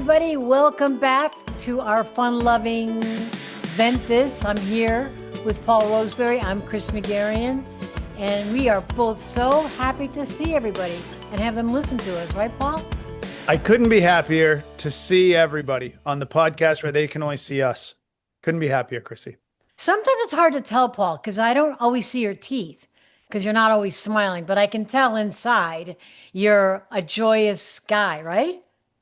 everybody. Welcome back to our fun-loving Ventthis. I'm here with Paul Roseberry. I'm Chris McGarian. And we are both so happy to see everybody and have them listen to us. Right, Paul? I couldn't be happier to see everybody on the podcast where they can only see us. Couldn't be happier, Chrissy. Sometimes it's hard to tell, Paul, because I don't always see your teeth because you're not always smiling. But I can tell inside you're a joyous guy, right?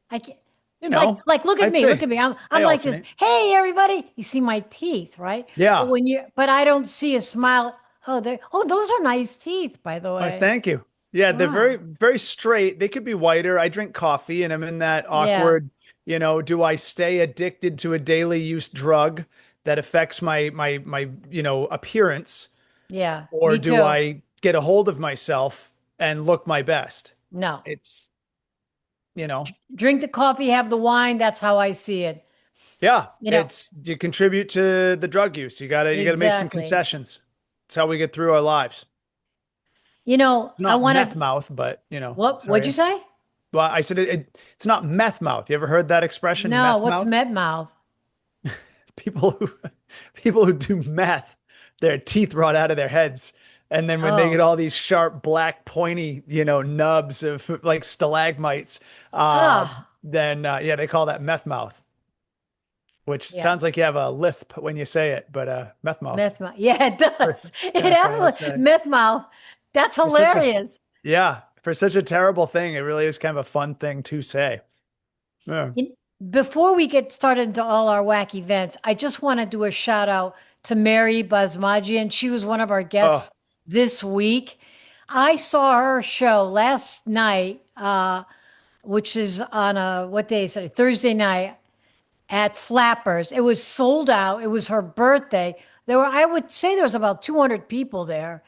I can, You know, like look at I'd me, say look at me. I'm I like this. alternate. Hey, everybody! You see my teeth, right? Yeah. But I don't see a smile. Oh, those are nice teeth, by the Oh, way. thank you. Yeah, they're very, Wow. very straight. They could be whiter. I drink coffee and I'm in that Yeah, awkward, do I stay addicted to a daily use drug that affects my appearance, yeah. or Me do too. I get a hold of myself and look my best? No. It's, you know, Drink the coffee, have the wine. That's how I see it. Yeah, You know, it's you contribute to the drug use. You gotta make some exactly. concessions. It's how we get through our lives. I Not want meth to. mouth, but What'd you sorry. say? Well, I said it's not meth mouth. You ever heard that expression, No, meth what's mouth? med mouth? People who people who do meth, their teeth rot out of their heads. And then when they get Oh, all these sharp, black, pointy, nubs of like stalagmites, ah, then yeah, they call that meth mouth, which yeah. sounds like you have a lisp when you say it, but meth mouth. Meth mouth. Yeah, it does. It Kind of funny to absolutely say. meth mouth. That's For such a hilarious. Yeah, for such a terrible thing, it really is kind of a fun thing to say. Yeah. You- Before we get started into all our wacky events, I just want to do a shout out to Mary Basmajian. She was one of our Oh, guests this week. I saw her show last night, which is on a what day is it? Thursday night at Flappers. It was sold out. It was her birthday. I would say there was about 200 people there.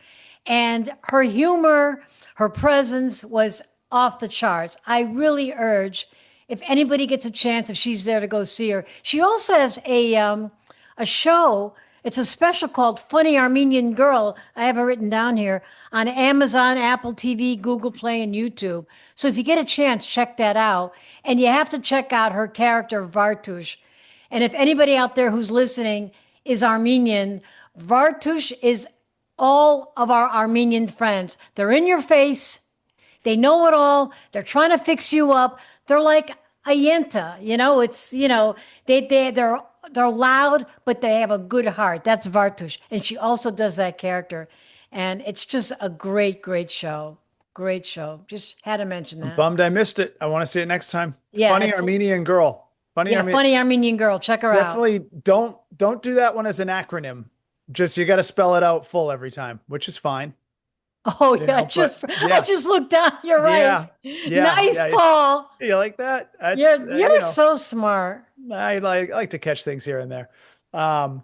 And her humor, her presence was off the charts. I really urge if anybody gets a chance, if she's there to go see her. She also has a show. It's a special called Funny Armenian Girl. I have it written down here on Amazon, Apple TV, Google Play, and YouTube. So if you get a chance, check that out. And you have to check out her character, Vartush. And if anybody out there who's listening is Armenian, Vartush is all of our Armenian friends. They're in your face. They know it all. They're trying to fix you up. They're like a yenta, they're loud, but they have a good heart. That's Vartush, and she also does that character, and it's just a great, great show. Great show. Just had to mention I'm that. bummed I missed it. I want to see it next time. Yeah, Funny Armenian girl. Funny yeah, Armenian. funny Armenian girl. Check her out. Definitely don't do that one as an acronym. Just you got to spell it out full every time, which is fine. Oh yeah, But I yeah, just looked down. You're right. yeah, yeah, Nice, yeah. Paul. You like that? That's You're so smart. I like to catch things here and there. Um,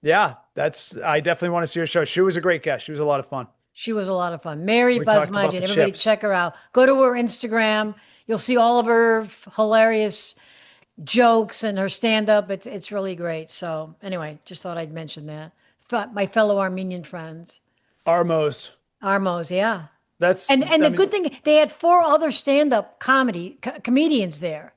yeah, that's I definitely want to see her show. She was a great guest. She was a lot of fun. She was a lot of fun. Mary We talked about Buzzmudgeon. the Everybody chips. check her out. Go to her Instagram. You'll see all of her hilarious jokes and her stand up. It's really great. So anyway, just thought I'd mention that. My fellow Armenian friends. Armos. Armos, yeah. That's And I the mean, good thing, they had four other stand-up comedians there.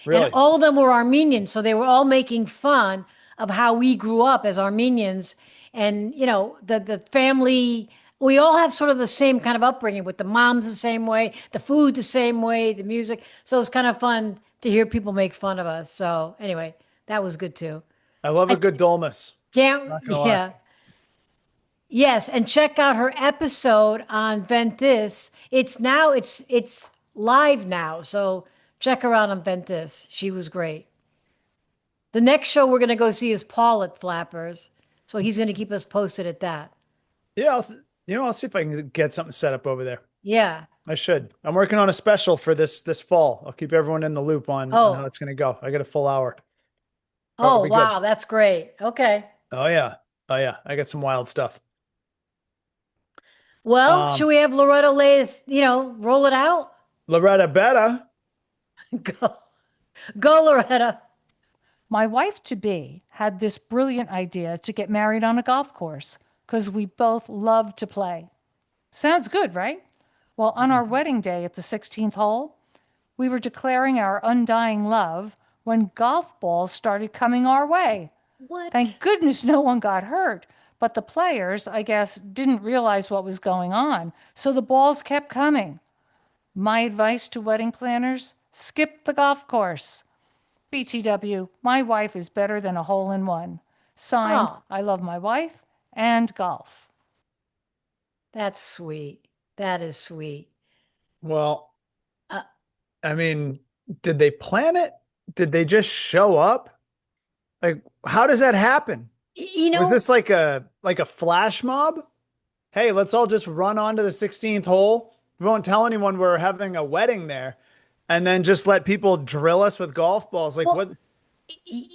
And really. all of them were Armenian, so they were all making fun of how we grew up as Armenians. And the family, we all have sort of the same kind of upbringing with the moms the same way, the food the same way, the music. So it's kind of fun to hear people make fun of us. So anyway, that was good too. I love I a good dolmus. can't, Not gonna lie. yeah. Yes, and check out her episode on Ventthis. It's live now, so check her out on Ventthis. She was great. The next show we're gonna go see is Paul at Flappers, so he's gonna keep us posted at that. Yeah, I'll see if I can get something set up over there. Yeah. I should. I'm working on a special for this fall. I'll keep everyone in the loop on how Oh, it's going to go. I got a full hour, but it'll oh be good. wow, that's great. Okay. Oh yeah. Oh yeah. I got some wild stuff. Well, should Um, we have Loretta lay us, roll it out? Loretta Betta. Go, go, Loretta. My wife to be had this brilliant idea to get married on a golf course because we both love to play. Sounds good, right? Well, on our wedding day at the 16th hole, we were declaring our undying love when golf balls started coming our way. What? Thank goodness no one got hurt, but the players, I guess, didn't realize what was going on, so the balls kept coming. My advice to wedding planners: skip the golf course. BTW, my wife is better than a hole in one. Signed, Oh, I love my wife and golf. that's sweet. That is sweet. Well, Uh, I mean, did they plan it? Did they just show up? Like, how does that happen? you Was know, this like a flash mob? Hey, let's all just run onto the 16th hole. We won't tell anyone we're having a wedding there, and then just let people drill us with golf balls. Like, well, what?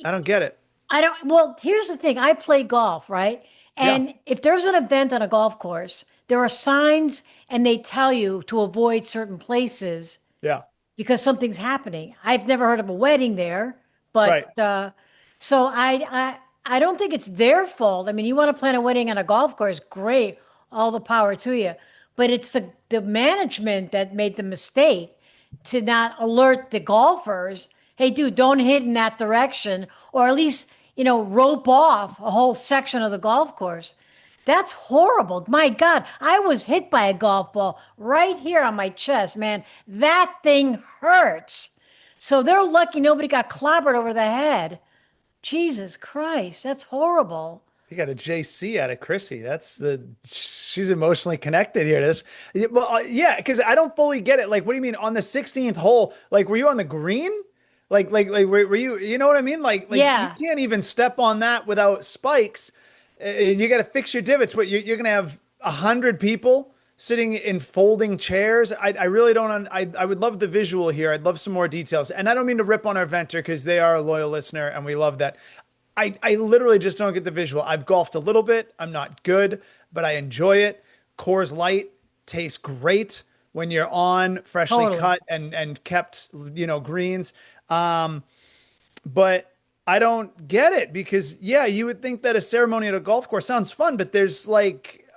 I don't get it. I don't, well, here's the thing. I play golf, right? Yeah, And if there's an event on a golf course, there are signs and they tell you to avoid certain places yeah, because something's happening. I've never heard of a wedding there, right. but so I don't think it's their fault. I mean, you want to plan a wedding on a golf course, great, all the power to you. But it's the management that made the mistake to not alert the golfers. Hey, dude, don't hit in that direction, or at least rope off a whole section of the golf course. That's horrible. My God, I was hit by a golf ball right here on my chest, man. That thing hurts. So they're lucky nobody got clobbered over the head. Jesus Christ, that's horrible. You got a JC out of Chrissy. She's emotionally connected here to this. Well, yeah, because I don't fully get it. Like, what do you mean on the 16th hole? Like, were you on the green? Were you, you know what I mean? Like you Yeah, can't even step on that without spikes. You got to fix your divots. But you're going to have 100 people sitting in folding chairs. I really don't, I would love the visual here. I'd love some more details. And I don't mean to rip on our Venter because they are a loyal listener and we love that. I literally just don't get the visual. I've golfed a little bit. I'm not good, but I enjoy it. Coors Light tastes great when you're on freshly totally. cut and kept, greens. Um, but I don't get it because yeah, you would think that a ceremony at a golf course sounds fun, but there's like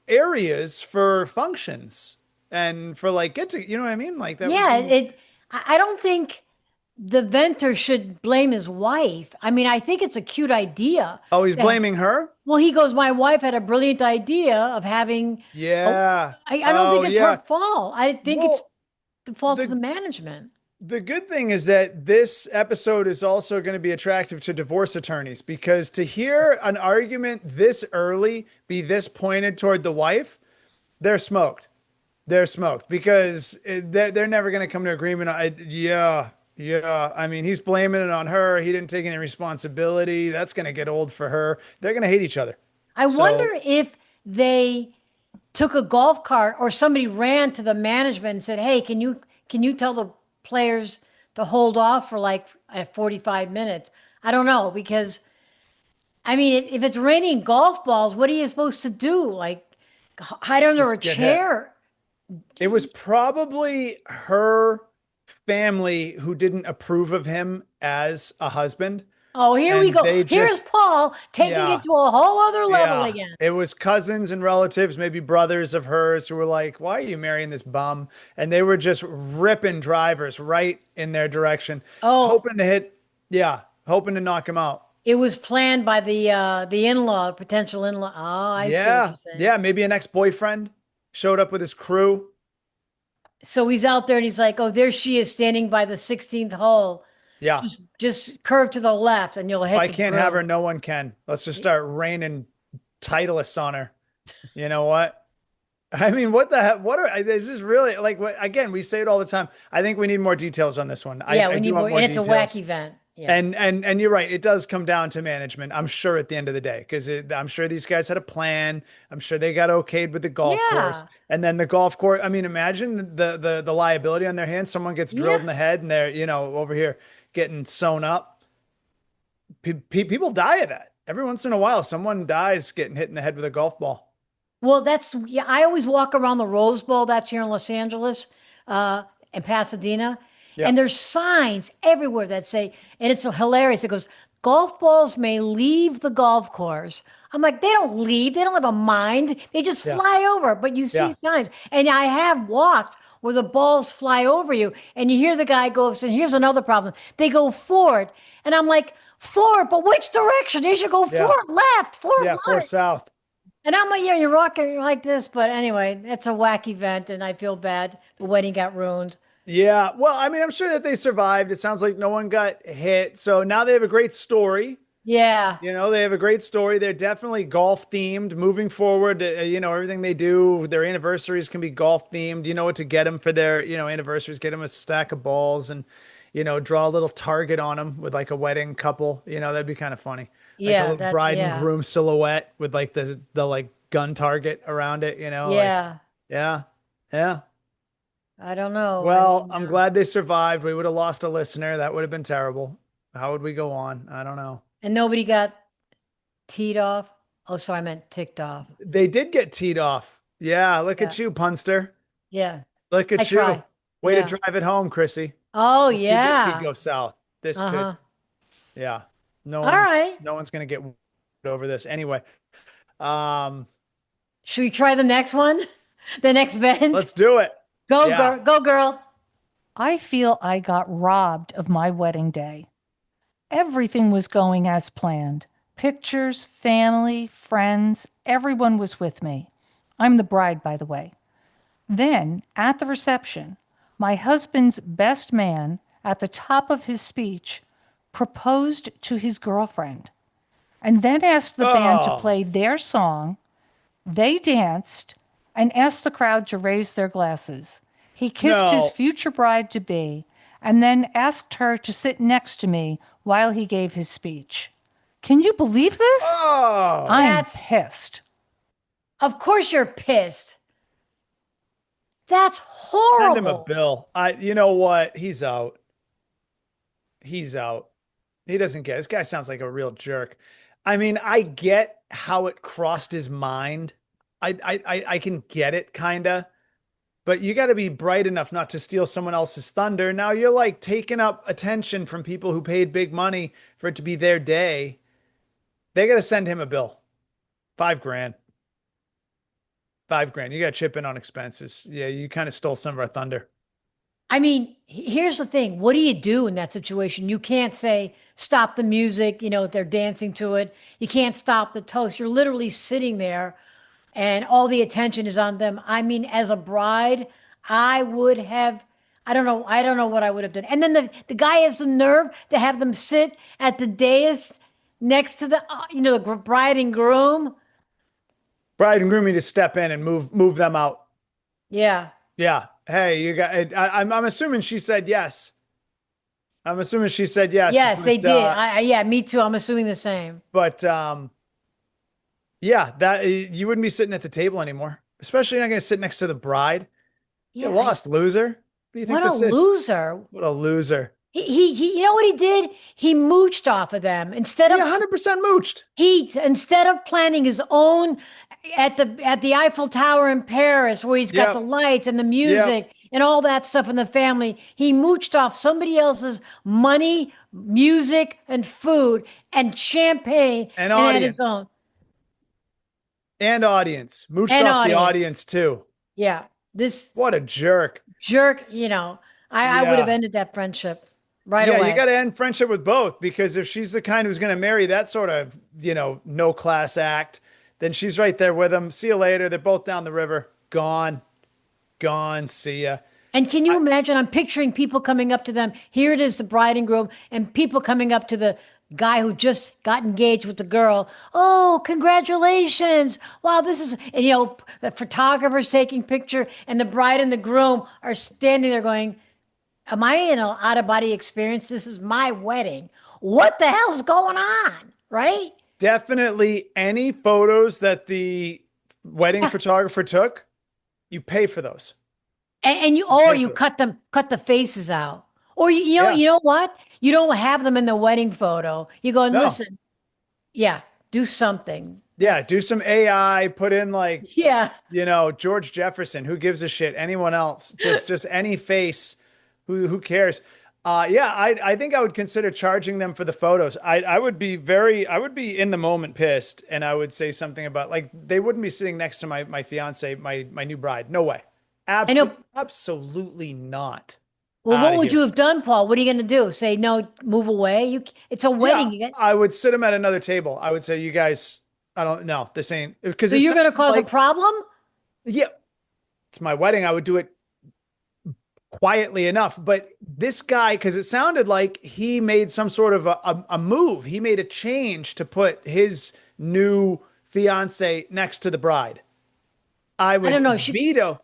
areas for functions and for like get to, you know what I mean? Like that would Yeah, be. I don't think the venter should blame his wife. I mean, I think it's a cute idea. Oh, he's to- blaming her? Well, he goes, my wife had a brilliant idea of having, oh, Yeah. I don't Oh, think it's her yeah. fault. I think it's Well, the fault of the the management. The good thing is that this episode is also going to be attractive to divorce attorneys because to hear an argument this early be this pointed toward the wife, they're smoked. They're smoked because they're never going to come to agreement. Yeah, yeah. I mean, he's blaming it on her. He didn't take any responsibility. That's going to get old for her. They're going to hate each other. I wonder So if they took a golf cart or somebody ran to the management and said, "Hey, can you tell the players to hold off for like 45 minutes?" I don't know because I mean, if it's raining golf balls, what are you supposed to do? Like hide under a just get hit. chair? It was probably her family who didn't approve of him as a husband. Oh, here we And go. they Here's just, Paul taking yeah, it to a whole other level yeah. again. It was cousins and relatives, maybe brothers of hers, who were like, why are you marrying this bum? And they were just ripping drivers right in their direction, Oh, hoping to hit, yeah, hoping to knock him out. it was planned by the in-law, potential in-law. Oh, I see what Yeah, you're saying. yeah. Maybe an ex-boyfriend showed up with his crew. So he's out there and he's like, "Oh, there she is standing by the 16th hole. Yeah. Just curve to the left and you'll If hit I the can't have her, green." no one can. Let's just start raining Titleists on her. You know what? I mean, what the heck? What are, is this really like, what, again, we say it all the time. I think we need more details on this one. Yeah, I we do need more, want more and it's a details. wacky event. Yeah. And you're right. It does come down to management. I'm sure at the end of the day, because I'm sure these guys had a plan. I'm sure they got okayed with the golf course, Yeah. and then the golf course. I mean, imagine the liability on their hands. Someone gets drilled Yeah. in the head, and they're over here getting sewn up. People die of that. Every once in a while, someone dies getting hit in the head with a golf ball. Well, yeah, I always walk around the Rose Bowl that's here in Los Angeles, and Pasadena, Yeah. and there's signs everywhere that say, and it's hilarious. It goes, golf balls may leave the golf course I'm like, they don't leave. They don't have a mind. They just Yeah. fly over. But you see Yeah. signs. And I have walked where the balls fly over you and you hear the guy go, and here's another problem. They go forward. And I'm like, forward, but which direction? They should go Yeah. forward, left, forward, Yeah. Four left. South. And I'm like, yeah, you're rocking like this. But anyway, it's a wacky event and I feel bad. The wedding got ruined. Yeah. Well, I mean, I'm sure that they survived. It sounds like no one got hit. So now they have a great story. Yeah. They have a great story. They're definitely golf themed moving forward. Everything they do, their anniversaries can be golf themed. You know what to get them for their, anniversaries. Get them a stack of balls and, draw a little target on them with like a wedding couple. That'd be kind of funny. Like a Yeah. little bride and Yeah. groom silhouette with like the like gun target around it, like, Yeah. yeah. Yeah. I don't know. I Well, mean, I'm glad they survived. We would have lost a listener. That would have been terrible. How would we go on? I don't know. and nobody got teed off. Oh, sorry, I meant ticked off. They did get teed off. Yeah, look Yeah. at you, punster. Yeah. Look I at you. try. Way to Yeah. drive it home, Chrissy. Oh, This could yeah. go south. This could, Uh-huh. yeah. No All one's right. no one's gonna get over this anyway. Um, Should we try the next one? The next event? let's do it. Go, Yeah. girl. Go, girl. I feel I got robbed of my wedding day. Everything was going as planned. Pictures, family, friends, everyone was with me. I'm the bride, by the way. Then, at the reception, my husband's best man, at the top of his speech, proposed to his girlfriend and then asked the band to Oh, play their song. They danced and asked the crowd to raise their glasses. He kissed his no. future bride to be and then asked her to sit next to me while he gave his speech. Can you believe this? Oh, I'm That's, pissed. of course you're pissed. That's send him a horrible. bill. You know what? He's out. He's out. He doesn't get it. This guy sounds like a real jerk. I mean, I get how it crossed his mind. I can get it kind of, but you got to be bright enough not to steal someone else's thunder. Now you're like taking up attention from people who paid big money for it to be their day. They got to send him a bill. 5 grand. 5 grand. You got to chip in on expenses. Yeah, you kind of stole some of our thunder. I mean, here's the thing. What do you do in that situation? You can't say, stop the music, they're dancing to it. You can't stop the toast. You're literally sitting there and all the attention is on them. I mean, as a bride, I would have, I don't know what I would have done. And then the guy has the nerve to have them sit at the dais next to the bride and groom. Bride and groom need to step in and move them out. Yeah. Yeah. Hey, you got. I'm assuming she said yes. I'm assuming she said yes. Yes, they but, did. Yeah, me too. I'm assuming the same. But yeah, that you wouldn't be sitting at the table anymore. Especially you're not going to sit next to the bride. Yeah. You lost, loser. What do you think What a this is? loser. What a loser. He, you know what he did? He mooched off of them instead Yeah, of 100% mooched. instead of planning his own at the Eiffel Tower in Paris, where he's got the Yep. lights and the music and all that stuff in the family. He mooched off somebody else's money, music, and food and champagne And had his audience. own. And audience. Mooched And off the audience. audience too. Yeah, this What a jerk. jerk. I would have Yeah. ended that friendship right Yeah, away. you got to end friendship with both because if she's the kind who's going to marry that sort of, no class act, then she's right there with him. See you later. They're both down the river. Gone. Gone. See ya. And can you imagine? I'm picturing people coming up to them. Here it is, the bride and groom, and people coming up to the guy who just got engaged with the girl. Oh, congratulations. Wow, this is, and the photographer's taking picture, and the bride and the groom are standing there going, am I in an out of body experience? This is my wedding. What the hell's going on? Right? Definitely any photos that the wedding photographer took, you pay for those. And you, pay you for cut the faces out. Or Yeah. you know what? You don't have them in the wedding photo. You go and No. listen. Yeah, do something. Yeah, do some AI, put in like, Yeah. George Jefferson, who gives a shit? Anyone else? Just any face. Who cares? Yeah, I think I would consider charging them for the photos. I would be in the moment pissed, and I would say something about like they wouldn't be sitting next to my fiance, my new bride. No way. I know. Absolutely not. Well, Out what of would here. you have done, Paul? What are you going to do? Say no, move away? It's a Yeah, wedding. You get, I would sit them at another table. I would say, you guys, I don't know, this ain't because so it you're going to sounds cause a like, problem? yeah, it's my wedding. I would do it quietly enough. But this guy, because it sounded like he made some sort of a move. He made a change to put his new fiance next to the bride. I I don't would know. veto.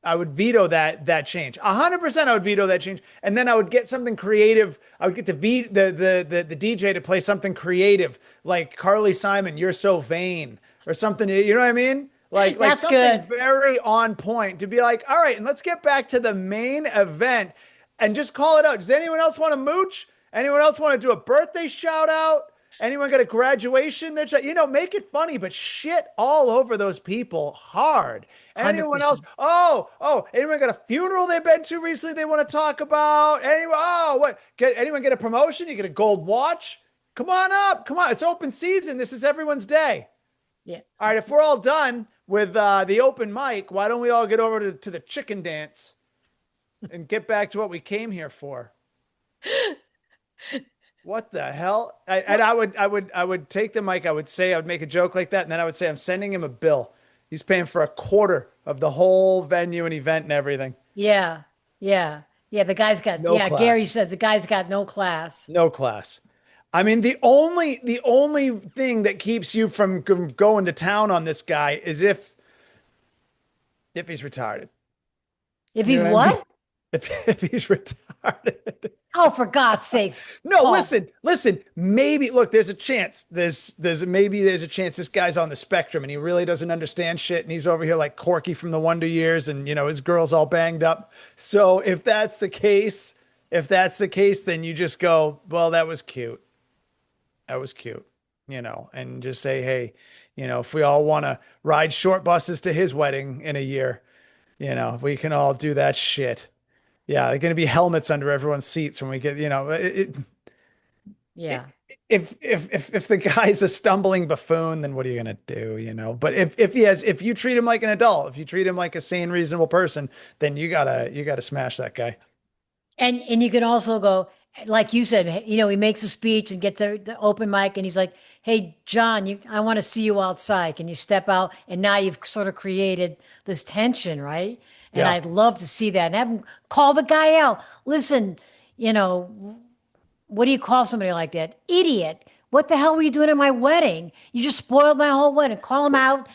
I would veto that change. 100% I would veto that change. And then I would get something creative. I would get the DJ to play something creative, like Carly Simon, You're So Vain, or something. You know what I mean? Like That's something good. very on point to be like, all right, and let's get back to the main event and just call it out. Does anyone else want to mooch? Anyone else want to do a birthday shout out? Anyone got a graduation? Make it funny, but shit all over those people hard. Anyone else? 100%. Anyone got a funeral they've been to recently they want to talk about? Anyone? Oh, what? Anyone get a promotion? You get a gold watch? Come on up. Come on. It's open season. This is everyone's day. Yeah. All right. If we're all done with the open mic, why don't we all get over to the chicken dance and get back to what we came here for? What the hell? And I would take the mic. I would make a joke like that, and then I would say, I'm sending him a bill. He's paying for a quarter of the whole venue and event and everything. Yeah. Yeah. Yeah. No Yeah. Gary class. says the guy's got no class. No class. I mean, the only thing that keeps you from going to town on this guy is if he's retarded. If You he's know what I mean? what? If he's retarded. Oh, for God's sakes, No, Paul. listen. Maybe look, there's a chance. There's a chance this guy's on the spectrum and he really doesn't understand shit, and he's over here like Corky from the Wonder Years, and his girl's all banged up. So if that's the case, then you just go, well, that was cute. That was cute, and just say, hey, if we all want to ride short buses to his wedding in a year, we can all do that shit. Yeah, they're going to be helmets under everyone's seats when we get, Yeah. if the guy's a stumbling buffoon, then what are you going to do, But if you treat him like an adult, if you treat him like a sane, reasonable person, then you gotta smash that guy. And you can also go, like you said, he makes a speech and gets the open mic, and he's like, "Hey, John, I want to see you outside. Can you step out?" And now you've sort of created this tension, right? And Yeah. I'd love to see that. And have him call the guy out. Listen, you know, what do you call somebody like that? Idiot. What the hell were you doing at my wedding? You just spoiled my whole wedding. Call him out,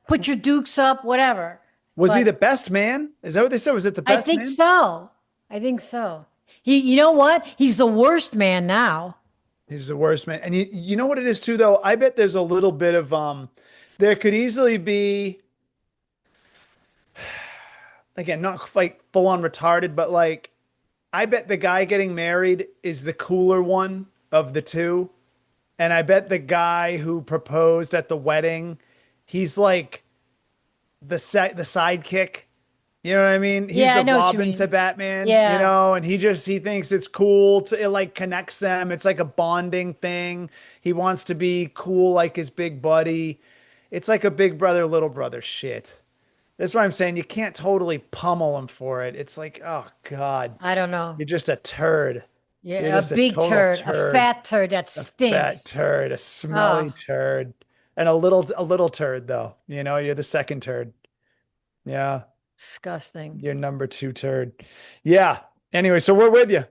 put your dukes up, whatever. Was he But the best man? Is that what they said? Was it the I best think man? so. I think so. You know what? He's the worst man now. He's the worst man. And you know what it is too, though? I bet there's a little bit of there could easily be, again, not like full on retarded, but like I bet the guy getting married is the cooler one of the two. And I bet the guy who proposed at the wedding, he's like the sidekick. You know what I mean? He's Yeah, I the know what you Robin to mean. Batman, Yeah, and he thinks it's cool it like connects them. It's like a bonding thing. He wants to be cool like his big buddy. It's like a big brother, little brother shit. That's why I'm saying you can't totally pummel him for it. It's like, oh God, I don't know. you're just a turd. You're Yeah, a just a big total turd, a turd, fat turd that a fat stinks. turd, a smelly Oh, turd, and a little turd though. You're the second turd. Yeah. disgusting. Your number two turd. Yeah. Anyway, so we're with you.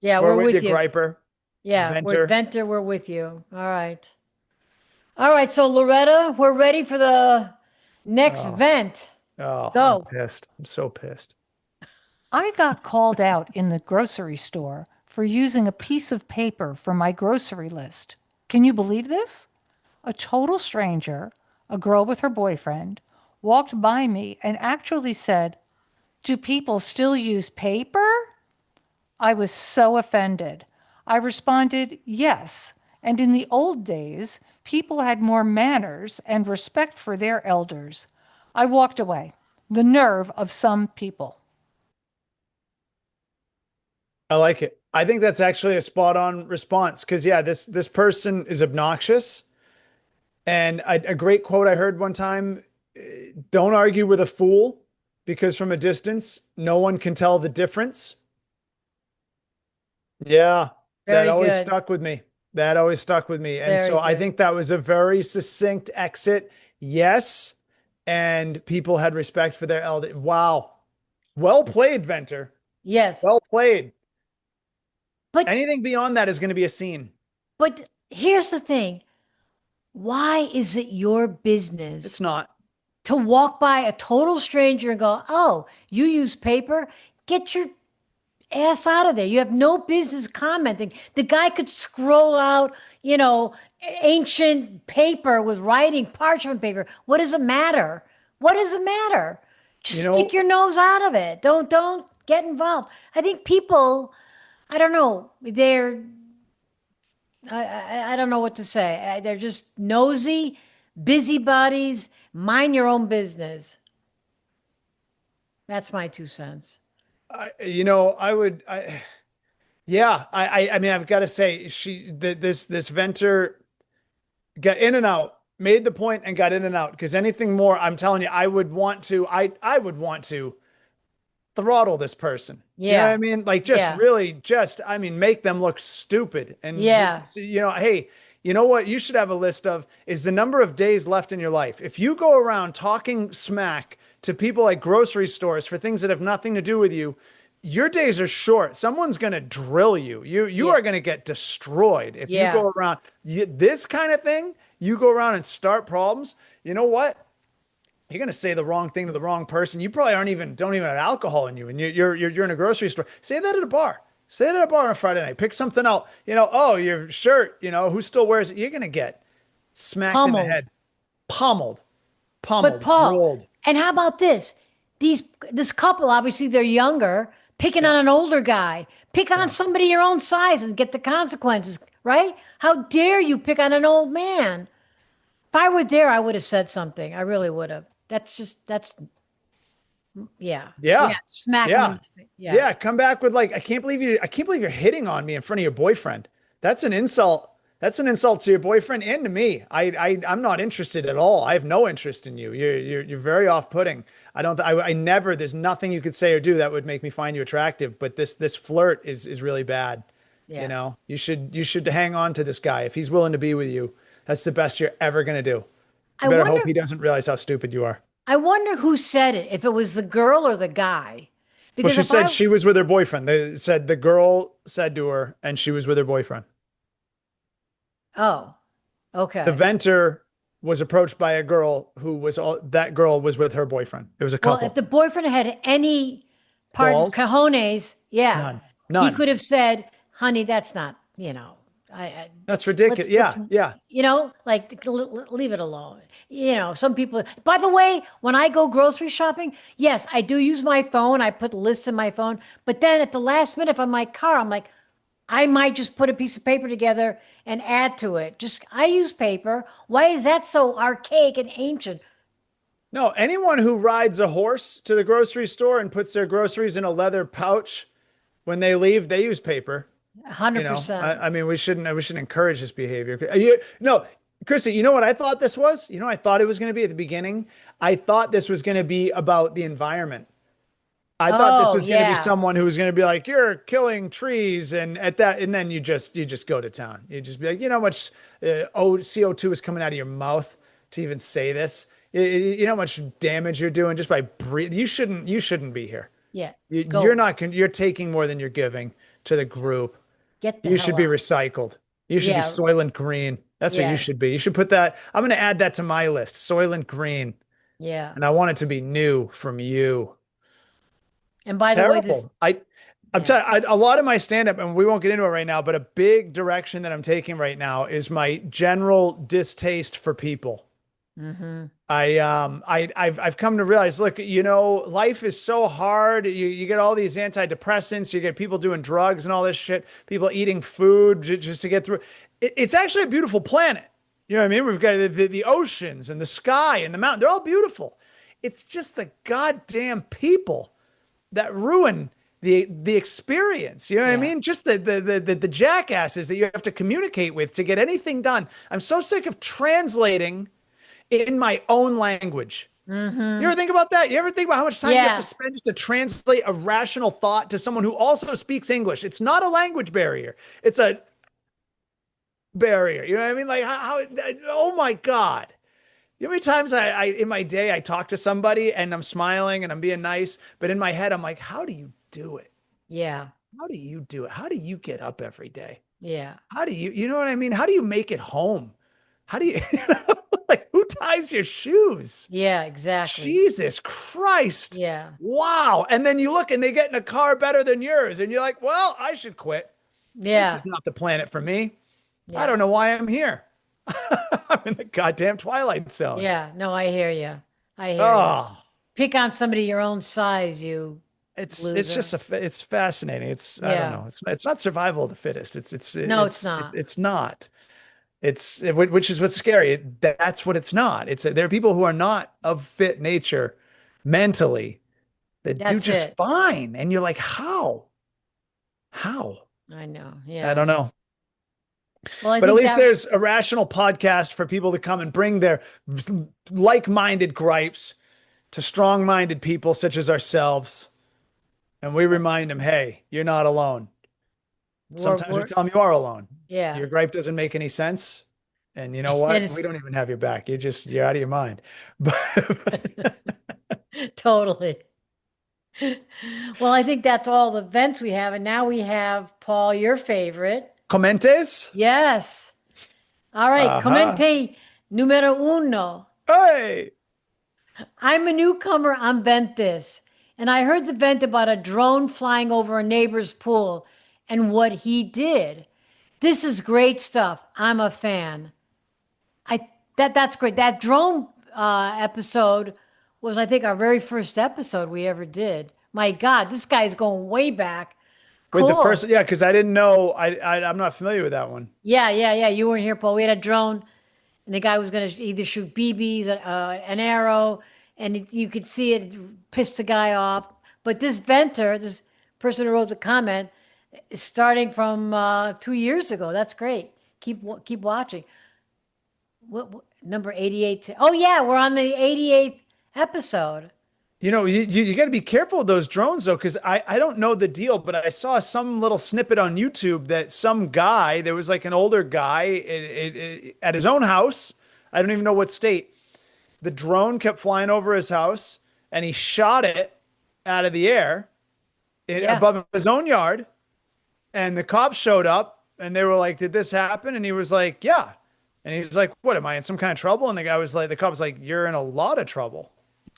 Yeah, We're we're with you, with you. Griper. Yeah, we're Venter. Venter, we're with you. All right. All right, so Loretta, we're ready for the next Oh, vent. I'm Go. pissed. I'm so pissed. I got called out in the grocery store for using a piece of paper for my grocery list. Can you believe this? A total stranger, a girl with her boyfriend, walked by me and actually said, "Do people still use paper?" I was so offended. I responded, "Yes. And in the old days, people had more manners and respect for their elders." I walked away. The nerve of some people. I like it. I think that's actually a spot on response because yeah, this person is obnoxious. And a great quote I heard one time, don't argue with a fool because from a distance, no one can tell the difference. Yeah, that Very always good. stuck with me. That always stuck with me. And Very so I good. think that was a very succinct exit. Yes. And people had respect for their elder. Wow. Well played, Venter. Yes. Well played. But Anything beyond that is going to be a scene. but here's the thing. Why is it your business It's not. to walk by a total stranger and go, "Oh, you use paper? Get your ass out of there. You have no business commenting." The guy could scroll out, ancient paper with writing, parchment paper. What does it matter? What does it matter? You Just stick know, your nose out of it. Don't get involved. I think people, I don't know, I don't know what to say. They're just nosy, busybodies. Mind your own business. That's my 2 cents. I would, yeah, I mean, I've got to say, this Venter got in and out, made the point and got in and out. Because anything more, I'm telling you, I would want to throttle this person. You know what I Yeah, mean? Like, just yeah, really, I mean, make them look stupid. And yeah. hey, you know what? You should have a list of is the number of days left in your life. If you go around talking smack to people like grocery stores for things that have nothing to do with you, your days are short. Someone's going to drill you. You Yeah. are going to get destroyed if you Yeah. go around this kind of thing. You go around and start problems. You know what? You're going to say the wrong thing to the wrong person. You probably don't even have alcohol in you, and you're in a grocery store. Say that at a bar. Say that at a bar on a Friday night. Pick something out. Oh, your shirt. Who still wears it? You're going to get smacked in the Pummeled. head, pummeled, But pummeled, Paul, rolled. and how about this? This couple, obviously they're younger, picking Yeah, on an older guy. Pick on yeah. somebody your own size and get the consequences, right? How dare you pick on an old man? If I were there, I would have said something. I really would have. That's yeah. Yeah. Yeah. Smack him in Yeah. the face. Yeah. Yeah. Come back with like, I can't believe you're hitting on me in front of your boyfriend. That's an insult. That's an insult to your boyfriend and to me. I'm not interested at all. I have no interest in you. You're very off-putting. I don't, I never, there's nothing you could say or do that would make me find you attractive. But this flirt is really bad. Yeah. You should hang on to this guy. If he's willing to be with you, that's the best you're ever going to do. You I better wonder hope he doesn't realize how stupid you are. I wonder who said it, if it was the girl or the guy. Well, Because she if said I she was with her boyfriend. They said the girl said to her, and she was with her boyfriend. Oh, The okay. Venter was approached by a girl that girl was with her boyfriend. It was a Well, if couple. the boyfriend had any, pardon, Balls? cojones, yeah, None. he None. could have said, "Honey, that's not, That's ridiculous. let's, Yeah, yeah. like leave it alone." Some people. By the way, when I go grocery shopping, yes, I do use my phone. I put the list in my phone, but then at the last minute on my car, I'm like, I might just put a piece of paper together and add to it. Just I use paper. Why is that so archaic and ancient? No, anyone who rides a horse to the grocery store and puts their groceries in a leather pouch when they leave, they use paper. You know, 100%. I mean, we shouldn't encourage this behavior. No, Chrissy, you know what I thought this was? I thought it was going to be at the beginning. I thought this was going to be about the environment. I thought this Oh, was going to be yeah. someone who was going to be like, "You're killing trees," and then you just go to town. You just be like, "You know how much CO2 is coming out of your mouth to even say this? You know how much damage you're doing just by breathing. You shouldn't be here. Yeah. You're Go. not. You're taking more than you're giving to the group. Get the You hell should be out. recycled. You should be Yeah. Soylent Green. That's what you Yeah. should be. You should put that. I'm going to add that to my list. Soylent Green, Yeah. and I want it to be new from you. And by the way, this, Terrible. I'm yeah. telling a lot of my stand up, and we won't get into it right now, but a big direction that I'm taking right now is my general distaste for people. Hmm. I've come to realize, look, life is so hard. You get all these antidepressants, you get people doing drugs and all this shit, people eating food just to get through. It's actually a beautiful planet. You know what I mean? We've got the oceans and the sky and the mountain. They're all beautiful. It's just the goddamn people that ruin the experience. You know what I Yeah. mean? Just the jackasses that you have to communicate with to get anything done. I'm so sick of translating in my own language. You ever think about that? You ever think about how much time you have to Yeah. spend just to translate a rational thought to someone who also speaks English? It's not a language barrier. It's a barrier. You know what I mean? Like oh my God. You know how many times in my day I talk to somebody and I'm smiling and I'm being nice, but in my head I'm like, how do you do it? Yeah. How do you do it? How do you get up every day? Yeah. How do you know what I mean? How do you make it home? How do you, like, who ties your shoes? Yeah, exactly. Jesus Christ. Yeah. Wow. And then you look and they get in a car better than yours. And you're like, well, I should quit. This Yeah. is not the planet for me. I Yeah. don't know why I'm here. I'm in the goddamn Twilight Zone. Yeah. No, I hear you. I hear you. Oh, Pick on somebody your own size, you it's just loser. it's fascinating. I don't Yeah. know. It's not survival of the fittest. No, it's not. It's not. Which is what's scary. That's what it's not. There are people who are not of fit nature mentally that do That's just it. fine. And you're like, how? How? I know. I Yeah. don't know. Well, I But at think least that, there's a rational podcast for people to come and bring their like-minded gripes to strong-minded people such as ourselves. And we remind them, hey, you're not alone. Sometimes we we're tell them you are alone. yeah. Your gripe doesn't make any sense. And you know what? It's We don't even have your back. You're out of your mind. But totally. Well, I think that's all the events we have. And now we have, Paul, your favorite. comentes? Yes. All right. Uh-huh. Comente numero uno. Hey. I'm a newcomer on Ventthis, and I heard the vent about a drone flying over a neighbor's pool and what he did. This is great stuff. I'm a fan. That's great. That drone episode was, I think, our very first episode we ever did. My God, this guy's going way back. Wait, the Cool. first, yeah, because I didn't know. I'm not familiar with that one. Yeah, yeah, yeah. You weren't here, Paul. We had a drone, and the guy was going to either shoot BBs, an arrow, and you could see it piss the guy off. But this venter, this person who wrote the comment, is starting from 2 years ago. That's great. Keep watching. What number 88? Oh yeah, we're on the 88th episode. You know, you got to be careful with those drones though, because I don't know the deal, but I saw some little snippet on YouTube that some guy, there was like an older guy at his own house. I don't even know what state. The drone kept flying over his house, and he shot it out of the air Yeah. above his own yard. And the cops showed up, and they were like, "Did this happen?" And he was like, "Yeah." And he's like, "What, am I in some kind of trouble?" And the cop was like, "You're in a lot of trouble.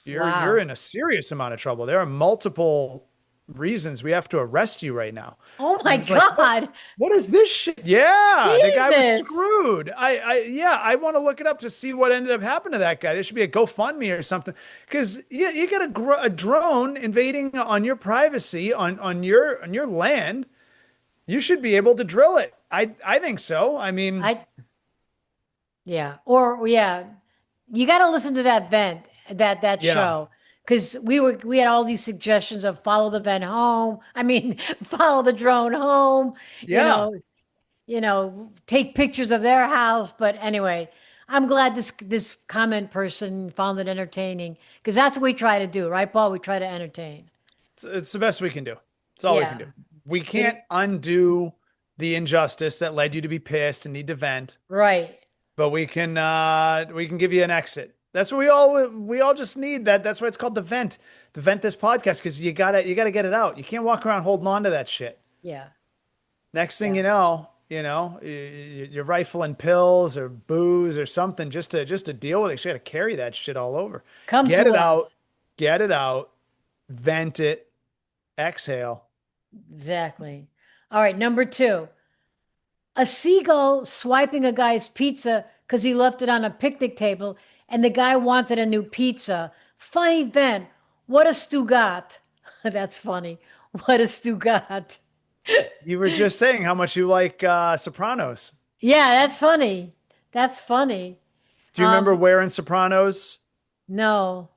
You're Wow. in a serious amount of trouble. There are multiple reasons we have to arrest you right now." Oh And I my was like, God. what is this shit? Yeah, the guy was Jesus. screwed. Yeah, I want to look it up to see what ended up happening to that guy. There should be a GoFundMe or something, because you got a drone invading on your privacy, on your land. You should be able to drill it. I think so. I mean, I Yeah. Or yeah, you got to listen to that vent, that yeah, show, because we had all these suggestions of follow the vent home. I mean, follow the drone home. You yeah. know, take pictures of their house. But anyway, I'm glad this comment person found it entertaining, because that's what we try to do, right, Paul? We try to entertain. It's the best we can do. It's all we can Yeah. do. We can't It, undo the injustice that led you to be pissed and need to vent, right. but we can give you an exit. That's what we all just need. That's why it's called the vent this podcast, because you gotta get it out. You can't walk around holding on to that shit. Yeah. Next thing Yeah. you're rifling pills or booze or something just to deal with it. You got to carry that shit all over. Come Get to it out, us. get it out, vent it, exhale. Exactly. All right. Number two. A seagull swiping a guy's pizza because he left it on a picnic table and the guy wanted a new pizza. Funny vent. What a Stugat. That's funny. What a Stugat. You were just saying how much you like Sopranos. Yeah, that's funny. That's funny. Do you remember where in Sopranos No.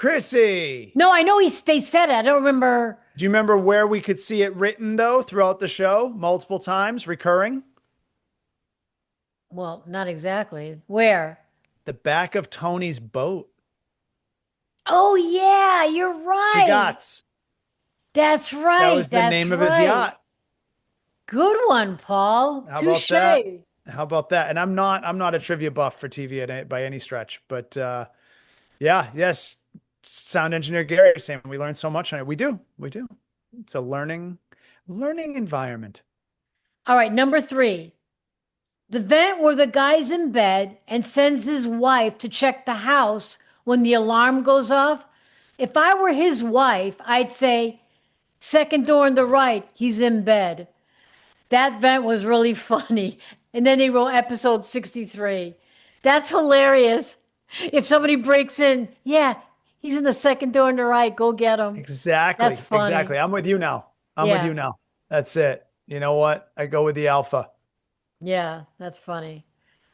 Chrissy. No, I know they said it. I don't remember. Do you remember where we could see it written, though, throughout the show, multiple times, recurring? Well, not exactly. Where? The back of Tony's boat. Oh, yeah, you're right. Stugatz. That's right. That was the name of his yacht. Good one, Paul. How about Touche. that? How about that? And I'm not a trivia buff for TV by any stretch, but yes, sound engineer Gary saying we learned so much on it. We do. It's a learning environment. All right, number 3. The vent where the guy's in bed and sends his wife to check the house when the alarm goes off. If I were his wife, I'd say, second door on the right, he's in bed. That vent was really funny. And then he wrote episode 63. That's hilarious. If somebody breaks in, yeah, he's in the second door on the right, go get him. Exactly. That's funny. Exactly. I'm with you now. That's it. You know what? I go with the alpha. Yeah, that's funny.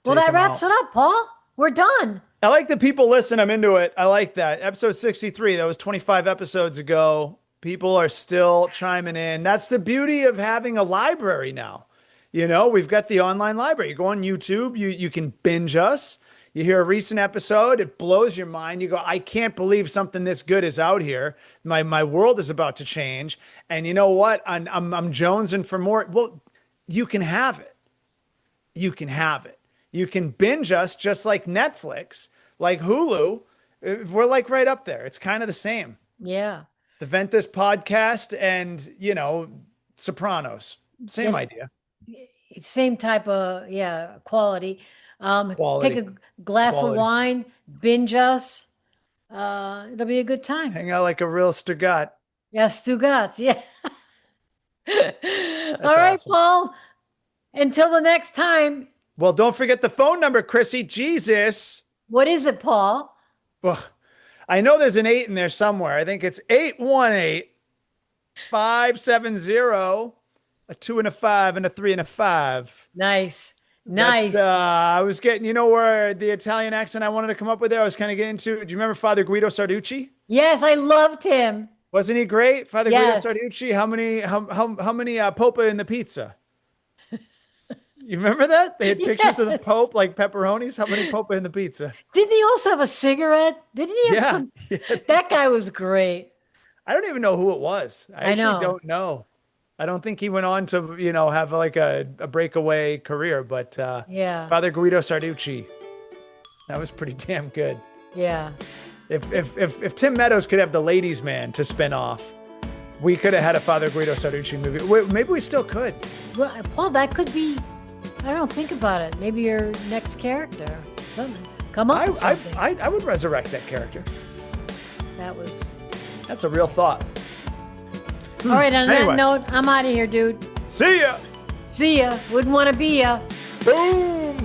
Well, Take that 'em wraps out. it up, Paul. We're done. I like that people listen. I'm into it. I like that. Episode 63, that was 25 episodes ago. People are still chiming in. That's the beauty of having a library now. You know, we've got the online library. You go on YouTube, you can binge us. You hear a recent episode, it blows your mind. You go, I can't believe something this good is out here. My world is about to change. And you know what? I'm jonesing for more. Well, you can have it. You can have it. You can binge us just like Netflix, like Hulu. We're like right up there. It's kind of the same. Yeah. The Ventthis podcast and, Sopranos. Same idea. Same type of, quality. Quality. Take a glass Quality. of wine, binge us. It'll be a good time. Hang out like a real Stugat. Yeah, Stugatz. Yeah. All right, awesome. Paul. Until the next time. Well, don't forget the phone number, Chrissy. Jesus. What is it, Paul? Well, I know there's an 8 in there somewhere. I think it's 818-570, a 2 and a 5 and a 3 and a 5. Nice. Nice. I was getting, where the Italian accent I wanted to come up with there, I was kind of getting into. Do you remember Father Guido Sarducci? Yes, I loved him. Wasn't he great? Father Yes. Guido Sarducci. How many Popa in the pizza? You remember that? They had pictures of the Yes. Pope, like pepperonis. How many Popa in the pizza? Didn't he also have a cigarette? Didn't he have Yeah. some? Yeah. That guy was great. I don't even know who it was. I know. actually don't know. I don't think he went on to, have like a breakaway career, but Yeah. Father Guido Sarducci, that was pretty damn good. Yeah. If Tim Meadows could have the Ladies Man to spin off, we could have had a Father Guido Sarducci movie. Maybe we still could. Well, Paul, that could be, I don't think about it. Maybe your next character. Something. Come up with something. I would resurrect that character. That's a real thought. All right, on Anyway. that note, I'm out of here, dude. See ya. See ya. Wouldn't want to be ya. Boom.